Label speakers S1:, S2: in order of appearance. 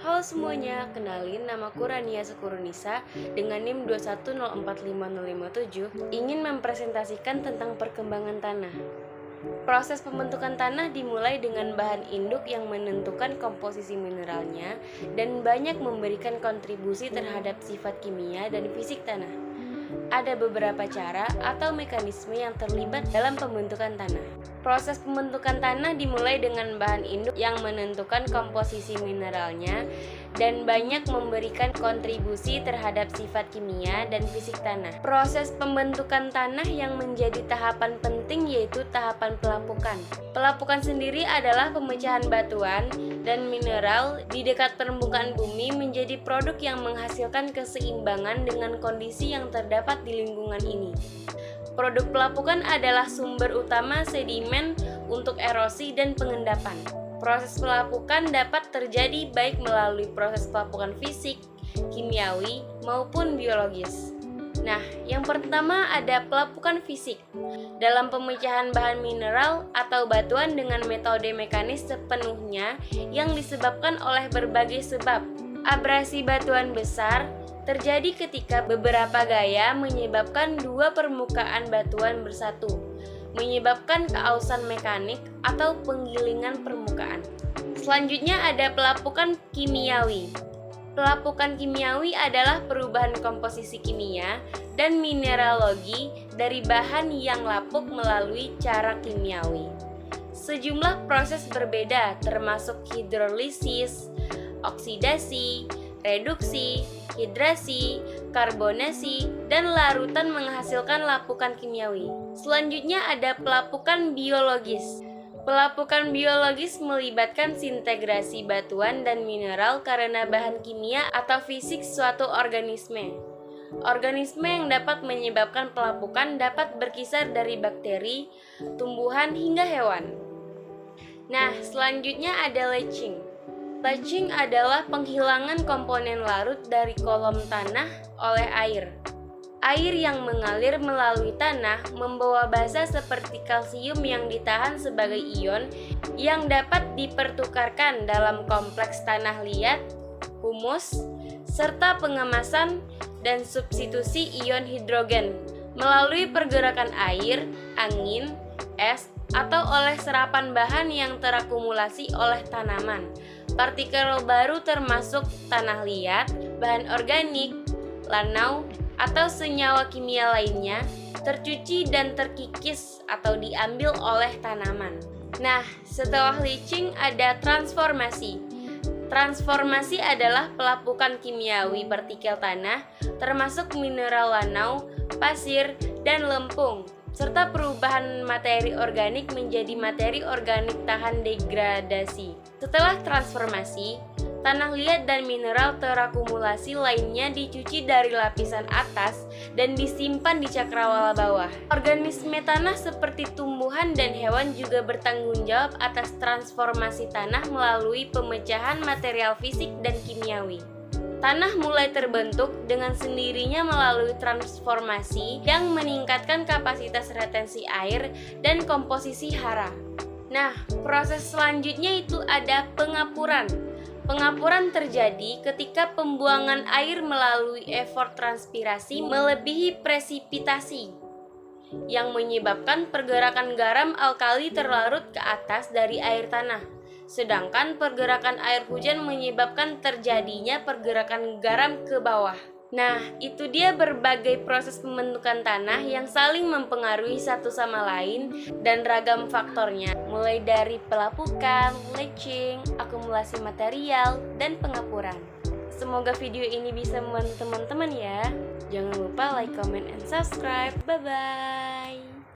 S1: Halo semuanya, kenalin namaku Rania Sukurunisa dengan NIM 2104557 ingin mempresentasikan tentang perkembangan tanah. Proses pembentukan tanah dimulai dengan bahan induk yang menentukan komposisi mineralnya dan banyak memberikan kontribusi terhadap sifat kimia dan fisik tanah. Ada beberapa cara atau mekanisme yang terlibat dalam pembentukan tanah. Proses pembentukan tanah dimulai dengan bahan induk yang menentukan komposisi mineralnya dan banyak memberikan kontribusi terhadap sifat kimia dan fisik tanah. Proses pembentukan tanah yang menjadi tahapan penting yaitu tahapan pelapukan. Pelapukan sendiri adalah pemecahan batuan dan mineral di dekat permukaan bumi menjadi produk yang menghasilkan keseimbangan dengan kondisi yang terdapat di lingkungan ini. Produk pelapukan adalah sumber utama sedimen untuk erosi dan pengendapan. Proses pelapukan dapat terjadi baik melalui proses pelapukan fisik, kimiawi, maupun biologis. Nah, yang pertama ada pelapukan fisik. Dalam pemecahan bahan mineral atau batuan dengan metode mekanis sepenuhnya yang disebabkan oleh berbagai sebab. Abrasi batuan besar terjadi ketika beberapa gaya menyebabkan dua permukaan batuan bersatu, menyebabkan keausan mekanik atau penggilingan permukaan. Selanjutnya ada pelapukan kimiawi. Pelapukan kimiawi adalah perubahan komposisi kimia dan mineralogi dari bahan yang lapuk melalui cara kimiawi. Sejumlah proses berbeda termasuk hidrolisis, oksidasi, reduksi, hidrasi, karbonasi, dan larutan menghasilkan lapukan kimiawi. Selanjutnya ada pelapukan biologis. Pelapukan biologis melibatkan sintegrasi batuan dan mineral karena bahan kimia atau fisik suatu organisme. Organisme yang dapat menyebabkan pelapukan dapat berkisar dari bakteri, tumbuhan, hingga hewan. Nah, selanjutnya ada leaching. Leaching adalah penghilangan komponen larut dari kolom tanah oleh air. Air yang mengalir melalui tanah membawa basa seperti kalsium yang ditahan sebagai ion yang dapat dipertukarkan dalam kompleks tanah liat, humus, serta pengemasan dan substitusi ion hidrogen melalui pergerakan air, angin, es, atau oleh serapan bahan yang terakumulasi oleh tanaman. Partikel baru termasuk tanah liat, bahan organik, lanau, atau senyawa kimia lainnya tercuci dan terkikis atau diambil oleh tanaman. Nah, setelah leaching ada transformasi. Transformasi adalah pelapukan kimiawi partikel tanah termasuk mineral lanau, pasir, dan lempung, serta perubahan materi organik menjadi materi organik tahan degradasi. Setelah transformasi, tanah liat dan mineral terakumulasi lainnya dicuci dari lapisan atas dan disimpan di cakrawala bawah. Organisme tanah seperti tumbuhan dan hewan juga bertanggung jawab atas transformasi tanah melalui pemecahan material fisik dan kimiawi. Tanah mulai terbentuk dengan sendirinya melalui transformasi yang meningkatkan kapasitas retensi air dan komposisi hara. Nah, proses selanjutnya itu ada pengapuran. Pengapuran terjadi ketika pembuangan air melalui effort transpirasi melebihi presipitasi yang menyebabkan pergerakan garam alkali terlarut ke atas dari air tanah. Sedangkan pergerakan air hujan menyebabkan terjadinya pergerakan garam ke bawah. Nah, itu dia berbagai proses pembentukan tanah yang saling mempengaruhi satu sama lain dan ragam faktornya, mulai dari pelapukan, leaching, akumulasi material, dan pengapuran. Semoga video ini bisa membantu teman-teman ya. Jangan lupa like, comment, and subscribe. Bye-bye.